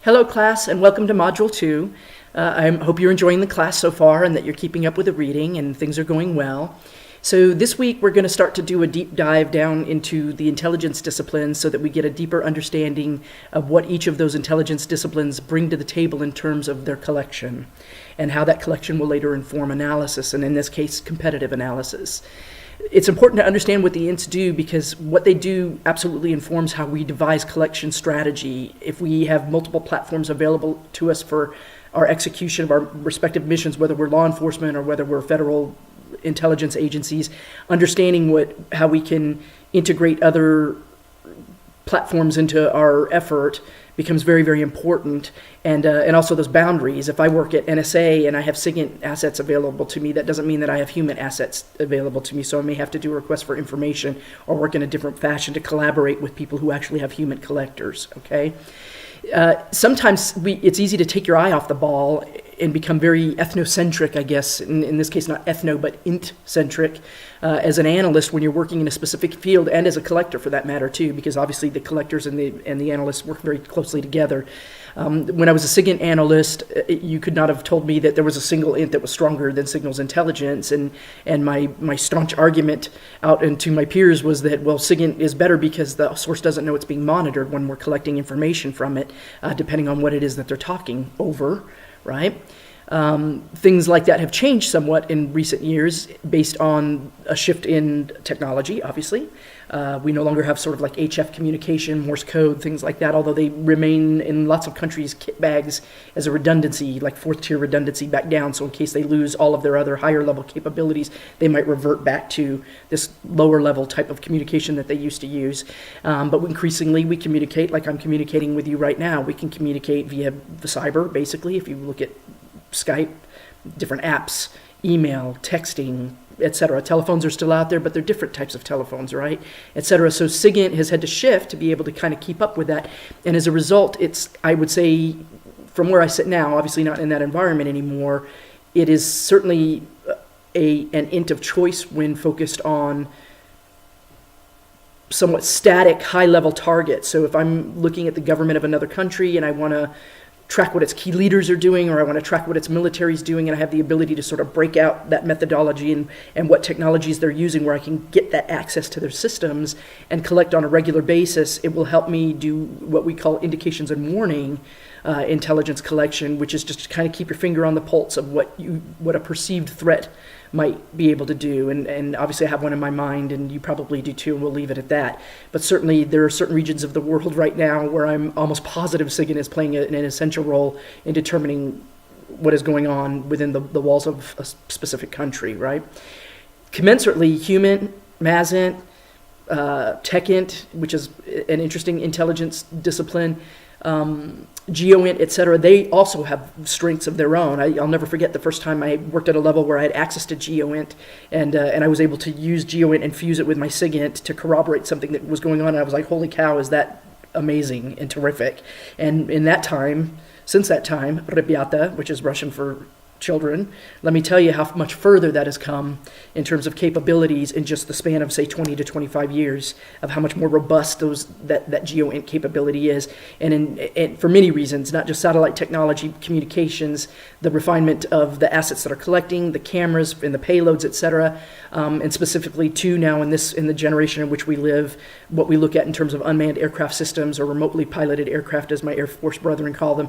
Hello class, and welcome to Module 2. I hope you're enjoying the class so far and that you're keeping up with the reading and things are going well. So this week we're going to start to do a deep dive down into the intelligence disciplines so that we get a deeper understanding of what each of those intelligence disciplines bring to the table in terms of their collection and how that collection will later inform analysis, and in this case, competitive analysis. It's important to understand what the INTs do because what they do absolutely informs how we devise collection strategy. If we have multiple platforms available to us for our execution of our respective missions, whether we're law enforcement or whether we're federal intelligence agencies, understanding how we can integrate other platforms into our effort becomes very, very important, and also those boundaries. If I work at NSA and I have SIGINT assets available to me, that doesn't mean that I have human assets available to me, so I may have to do a request for information or work in a different fashion to collaborate with people who actually have human collectors, okay? Sometimes it's easy to take your eye off the ball and become very ethnocentric, I guess, in this case not ethno but int-centric, as an analyst when you're working in a specific field, and as a collector for that matter too, because obviously the collectors and the analysts work very closely together. When I was a SIGINT analyst, you could not have told me that there was a single int that was stronger than signals intelligence, and my staunch argument out into my peers was that, well, SIGINT is better because the source doesn't know it's being monitored when we're collecting information from it, depending on what it is that they're talking over, right? Things like that have changed somewhat in recent years based on a shift in technology, obviously. We no longer have sort of like HF communication, Morse code, things like that, although they remain in lots of countries kit bags as a redundancy, like fourth tier redundancy back down, so in case they lose all of their other higher level capabilities, they might revert back to this lower level type of communication that they used to use. But increasingly we communicate like I'm communicating with you right now. We can communicate via the cyber, basically, if you look at Skype, different apps, email, texting, etc. Telephones are still out there, but they're different types of telephones, right? Etc. So SIGINT has had to shift to be able to kind of keep up with that. And as a result, it's, I would say, from where I sit now, obviously not in that environment anymore, it is certainly an int of choice when focused on somewhat static, high-level targets. So if I'm looking at the government of another country and I want to track what its key leaders are doing, or I want to track what its military is doing, and I have the ability to sort of break out that methodology and what technologies they're using where I can get that access to their systems and collect on a regular basis, it will help me do what we call indications and warning intelligence collection, which is just to kind of keep your finger on the pulse of what a perceived threat might be able to do, and obviously I have one in my mind, and you probably do too, and we'll leave it at that. But certainly there are certain regions of the world right now where I'm almost positive SIGINT is playing an essential role in determining what is going on within the walls of a specific country, right? Commensurately, human, MASINT, TechInt, which is an interesting intelligence discipline, GeoInt, etc., they also have strengths of their own. I'll never forget the first time I worked at a level where I had access to GeoInt, and I was able to use GeoInt and fuse it with my SIGINT to corroborate something that was going on, and I was like, holy cow, is that amazing and terrific. And in that time, since that time, Ryabята, which is Russian for children, let me tell you how much further that has come in terms of capabilities in just the span of, say, 20 to 25 years, of how much more robust that GeoInt capability is. And for many reasons, not just satellite technology, communications, the refinement of the assets that are collecting, the cameras and the payloads, etc., and specifically too now in the generation in which we live, what we look at in terms of unmanned aircraft systems or remotely piloted aircraft, as my Air Force brethren call them,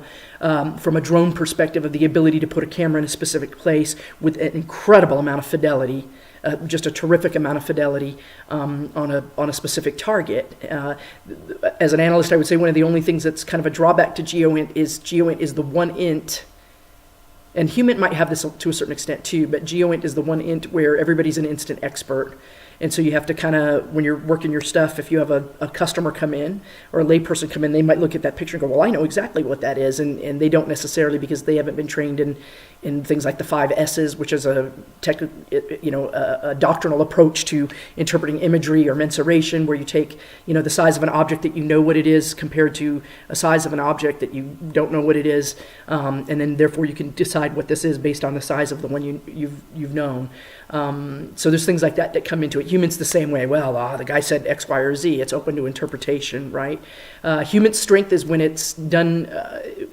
from a drone perspective, of the ability to put a camera in a specific place with an incredible amount of fidelity, just a terrific amount of fidelity on a specific target. As an analyst, I would say one of the only things that's kind of a drawback to GeoInt is the one int, and HUMINT might have this to a certain extent too, but GeoInt is the one int where everybody's an instant expert. And so you have to kind of, when you're working your stuff, if you have a customer come in or a layperson come in, they might look at that picture and go, well, I know exactly what that is. And they don't necessarily, because they haven't been trained in things like the 5 S's, which is a doctrinal approach to interpreting imagery or mensuration, where you take, the size of an object that you know what it is compared to a size of an object that you don't know what it is. And then therefore you can decide what this is based on the size of the one you've known. So there's things like that come into it. HUMINT's the same way. Well, the guy said X, Y, or Z. It's open to interpretation, right? HUMINT's strength is when it's done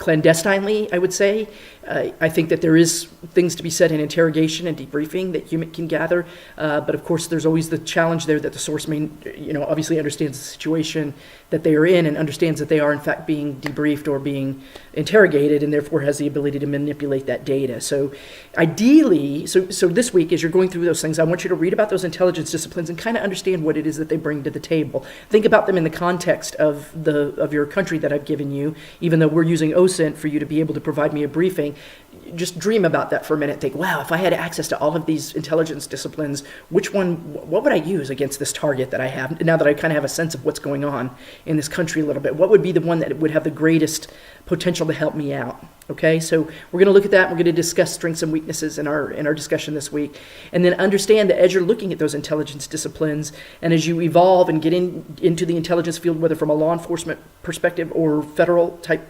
clandestinely, I would say. I think that there is things to be said in interrogation and debriefing that HUMINT can gather, but of course there's always the challenge there that the source may, obviously understands the situation that they are in and understands that they are in fact being debriefed or being interrogated, and therefore has the ability to manipulate that data. So ideally, so this week as you're going through those things, I want you to read about those intelligence disciplines and kind of understand what it is that they bring to the table. Think about them in the context of your country that I've given you, even though we're using OSINT for you to be able to provide me a briefing. Just dream about that for a minute. Think, wow, if I had access to all of these intelligence disciplines, what would I use against this target that I have, now that I kind of have a sense of what's going on in this country a little bit? What would be the one that would have the greatest potential to help me out? Okay, so we're going to look at that. We're going to discuss strengths and weaknesses in our discussion this week. And then understand that as you're looking at those intelligence disciplines, and as you evolve and get into the intelligence field, whether from a law enforcement perspective or federal type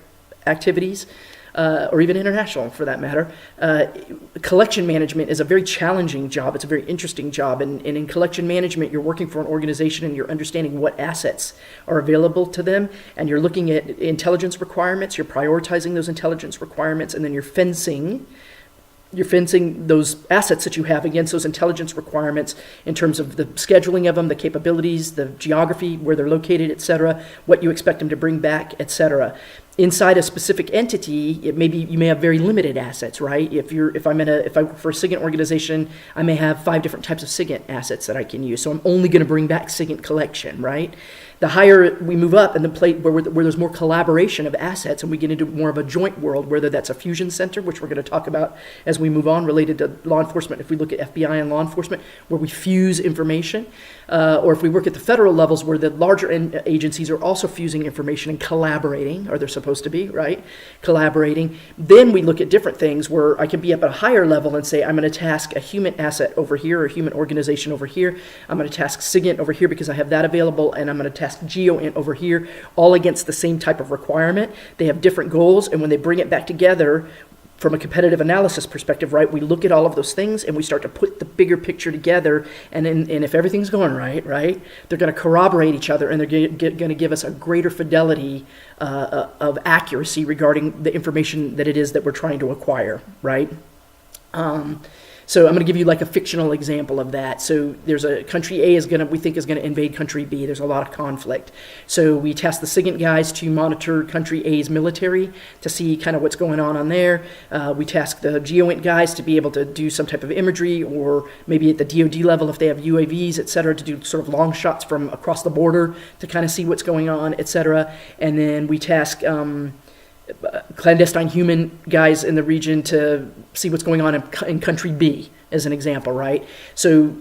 activities, or even international for that matter, collection management is a very challenging job. It's a very interesting job. And in collection management, you're working for an organization and you're understanding what assets are available to them. And you're looking at intelligence requirements, you're prioritizing those intelligence requirements, and then you're fencing those assets that you have against those intelligence requirements in terms of the scheduling of them, the capabilities, the geography, where they're located, et cetera, what you expect them to bring back, et cetera. Inside a specific entity, you may have very limited assets, right? If I work for a SIGINT organization, I may have 5 different types of SIGINT assets that I can use. So I'm only going to bring back SIGINT collection, right? The higher we move up in the plate where there's more collaboration of assets and we get into more of a joint world, whether that's a fusion center, which we're going to talk about as we move on related to law enforcement, if we look at FBI and law enforcement, where we fuse information, or if we work at the federal levels where the larger agencies are also fusing information and collaborating, or they're supposed to be, right? Collaborating. Then we look at different things where I can be up at a higher level and say, I'm going to task a human asset over here or a human organization over here. I'm going to task SIGINT over here because I have that available, and I'm going to task GEOINT over here, all against the same type of requirement. They have different goals, and when they bring it back together from a competitive analysis perspective, right, we look at all of those things and we start to put the bigger picture together, and if everything's going right, they're going to corroborate each other, and they're going to give us a greater fidelity of accuracy regarding the information that it is that we're trying to acquire, right? So I'm going to give you like a fictional example of that. So there's a country A we think is going to invade country B. There's a lot of conflict. So we task the SIGINT guys to monitor country A's military to see kind of what's going on there. We task the GEOINT guys to be able to do some type of imagery, or maybe at the DoD level if they have UAVs, et cetera, to do sort of long shots from across the border to kind of see what's going on, et cetera. And then we task clandestine human guys in the region to see what's going on in country B, as an example, right? So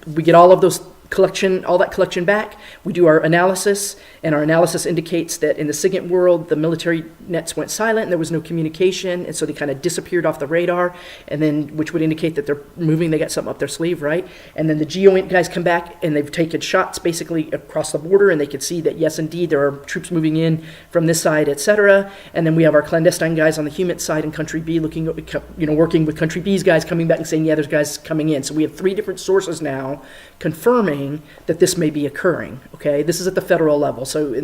we get all of those all that collection back. We do our analysis, and our analysis indicates that in the SIGINT world, the military nets went silent and there was no communication, and so they kind of disappeared off the radar, and then which would indicate that they're moving, they got something up their sleeve, right? And then the GEOINT guys come back and they've taken shots basically across the border, and they can see that yes, indeed, there are troops moving in from this side, etc. And then we have our clandestine guys on the HUMINT side in country B working with country B's guys coming back and saying, yeah, there's guys coming in. So we have 3 different sources now confirming that this may be occurring. Okay, this is at the federal level. So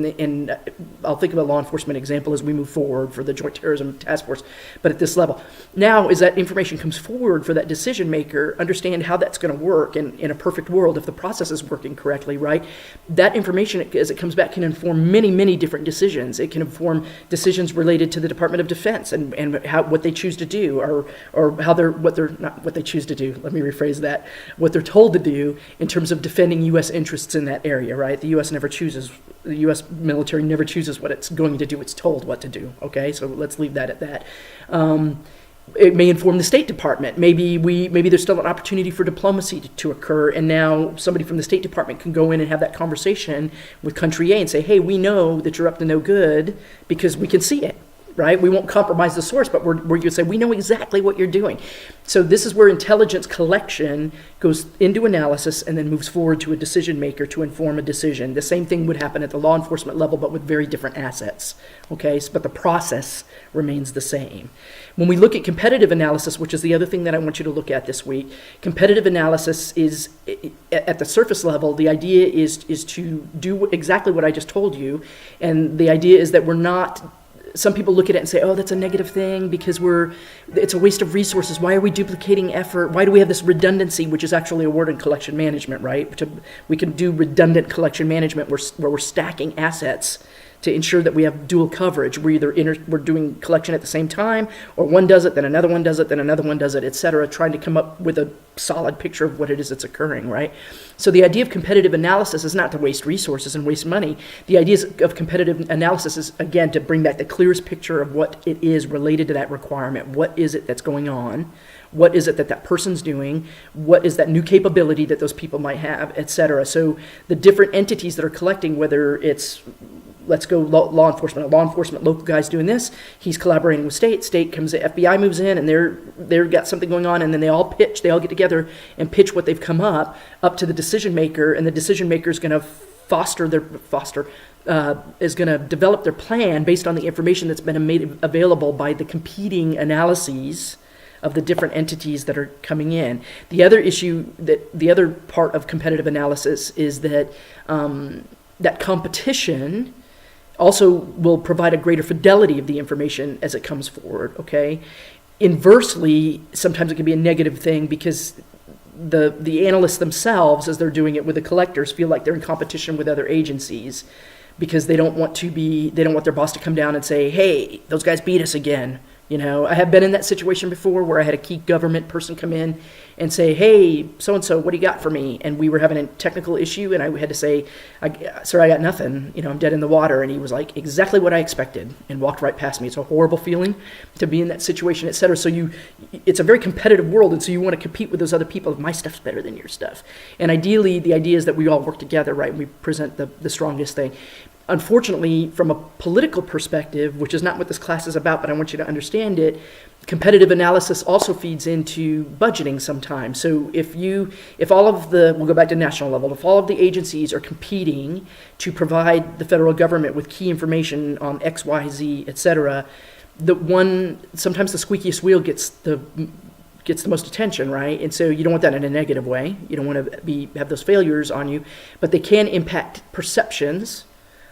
I'll think of a law enforcement example as we move forward for the Joint Terrorism Task Force, but at this level. Now, as that information comes forward for that decision maker, understand how that's going to work in a perfect world if the process is working correctly, right? That information, as it comes back, can inform many, many different decisions. It can inform decisions related to the Department of Defense and what they choose to do, or what they choose to do. Let me rephrase that. What they're told to do in terms of defending U.S. interests in that area, right? The U.S. military never chooses what it's going to do. It's told what to do, okay? So let's leave that at that. It may inform the State Department. Maybe there's still an opportunity for diplomacy to occur, and now somebody from the State Department can go in and have that conversation with country A and say, hey, we know that you're up to no good because we can see it. Right? We won't compromise the source, but we're going to say, we know exactly what you're doing. So this is where intelligence collection goes into analysis and then moves forward to a decision maker to inform a decision. The same thing would happen at the law enforcement level, but with very different assets. Okay, but the process remains the same. When we look at competitive analysis, which is the other thing that I want you to look at this week, competitive analysis is, at the surface level, the idea is to do exactly what I just told you, and the idea is that we're not some people look at it and say, oh, that's a negative thing because it's a waste of resources. Why are we duplicating effort? Why do we have this redundancy, which is actually a word in collection management, right? We can do redundant collection management where we're stacking assets to ensure that we have dual coverage. We're doing collection at the same time, or one does it, then another one does it, then another one does it, et cetera, trying to come up with a solid picture of what it is that's occurring, right? So the idea of competitive analysis is not to waste resources and waste money. The idea of competitive analysis is, again, to bring back the clearest picture of what it is related to that requirement. What is it that's going on? What is it that person's doing? What is that new capability that those people might have, et cetera? So the different entities that are collecting, whether it's, let's go law enforcement, local guy's doing this, he's collaborating with state comes in, FBI moves in, and they've got something going on, and then they all get together and pitch what they've come up to the decision maker, and the decision maker is going to is going to develop their plan based on the information that's been made available by the competing analyses of the different entities that are coming in. The other part of competitive analysis is that that competition also will provide a greater fidelity of the information as it comes forward, okay? Inversely, sometimes it can be a negative thing because the analysts themselves, as they're doing it with the collectors, feel like they're in competition with other agencies because they don't want their boss to come down and say, hey, those guys beat us again. You know, I have been in that situation before where I had a key government person come in and say, hey, so-and-so, what do you got for me? And we were having a technical issue, and I had to say, sir, I got nothing. You know, I'm dead in the water. And he was like, exactly what I expected, and walked right past me. It's a horrible feeling to be in that situation, et cetera. So it's a very competitive world, and so you want to compete with those other people. My stuff's better than your stuff. And ideally, the idea is that we all work together, right? And we present the strongest thing. Unfortunately, from a political perspective, which is not what this class is about, but I want you to understand it, competitive analysis also feeds into budgeting sometimes. So we'll go back to national level, if all of the agencies are competing to provide the federal government with key information on X, Y, Z, et cetera, sometimes the squeakiest wheel gets the most attention, right? And so you don't want that in a negative way. You don't want to have those failures on you, but they can impact perceptions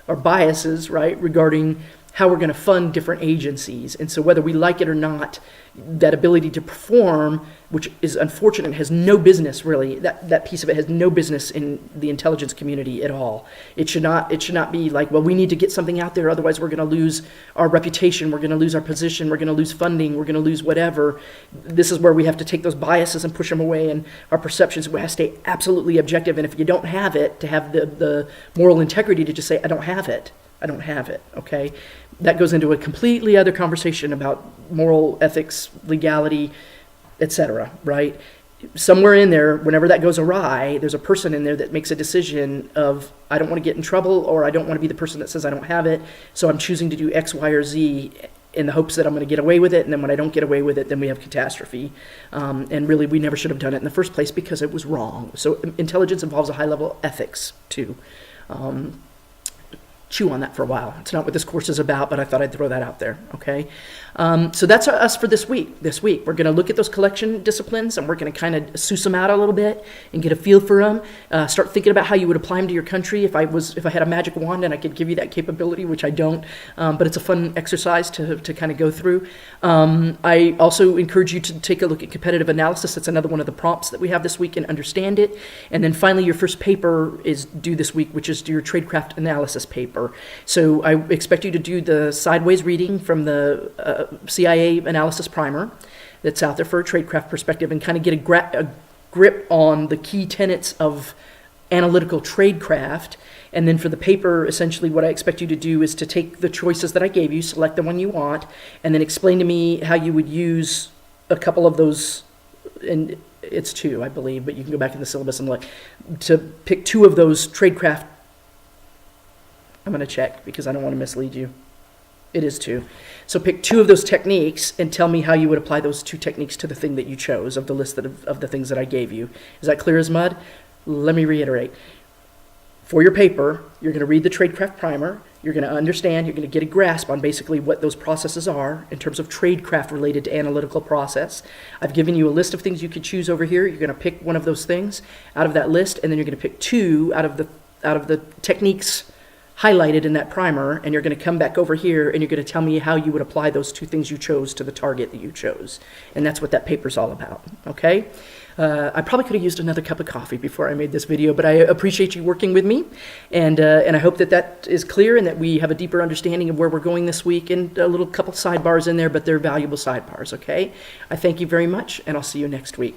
or biases, right, regarding how we're going to fund different agencies. And so whether we like it or not, that ability to perform, which is unfortunate, has no business really, that piece of it has no business in the intelligence community at all. It should not be like, well, we need to get something out there, otherwise we're going to lose our reputation, we're going to lose our position, we're going to lose funding, we're going to lose whatever. This is where we have to take those biases and push them away, and our perceptions, we have to stay absolutely objective. And if you don't have it, to have the moral integrity to just say, I don't have it, okay? That goes into a completely other conversation about moral ethics, legality, etc., right? Somewhere in there, whenever that goes awry, there's a person in there that makes a decision of, I don't want to get in trouble, or I don't want to be the person that says I don't have it, so I'm choosing to do X, Y, or Z in the hopes that I'm going to get away with it, and then when I don't get away with it, then we have catastrophe. And really, we never should have done it in the first place because it was wrong. So intelligence involves a high level of ethics, too. Chew on that for a while. It's not what this course is about, but I thought I'd throw that out there, okay? So that's us for this week. We're going to look at those collection disciplines, and we're going to kind of suss them out a little bit and get a feel for them. Start thinking about how you would apply them to your country. If I had a magic wand and I could give you that capability, which I don't, but it's a fun exercise to kind of go through. I also encourage you to take a look at competitive analysis. That's another one of the prompts that we have this week, and understand it. And then finally, your first paper is due this week, which is your tradecraft analysis paper. So I expect you to do the sideways reading from the CIA analysis primer that's out there for a tradecraft perspective, and kind of get a grip on the key tenets of analytical tradecraft. And then for the paper, essentially what I expect you to do is to take the choices that I gave you, select the one you want, and then explain to me how you would use a couple of those, and it's 2, I believe, but you can go back in the syllabus and look, to pick 2 of those tradecraft. I'm going to check because I don't want to mislead you. It is 2. So pick 2 of those techniques and tell me how you would apply those 2 techniques to the thing that you chose of the list of the things that I gave you. Is that clear as mud? Let me reiterate. For your paper, you're going to read the tradecraft primer. You're going to understand, you're going to get a grasp on basically what those processes are in terms of tradecraft related to analytical process. I've given you a list of things you could choose over here. You're going to pick one of those things out of that list, and then you're going to pick 2 out of the techniques highlighted in that primer, and you're going to come back over here and you're going to tell me how you would apply those two things you chose to the target that you chose. And that's what that paper's all about, okay? I probably could have used another cup of coffee before I made this video, but I appreciate you working with me, and I hope that that is clear and that we have a deeper understanding of where we're going this week, and a little couple sidebars in there, but they're valuable sidebars, okay? I thank you very much, and I'll see you next week.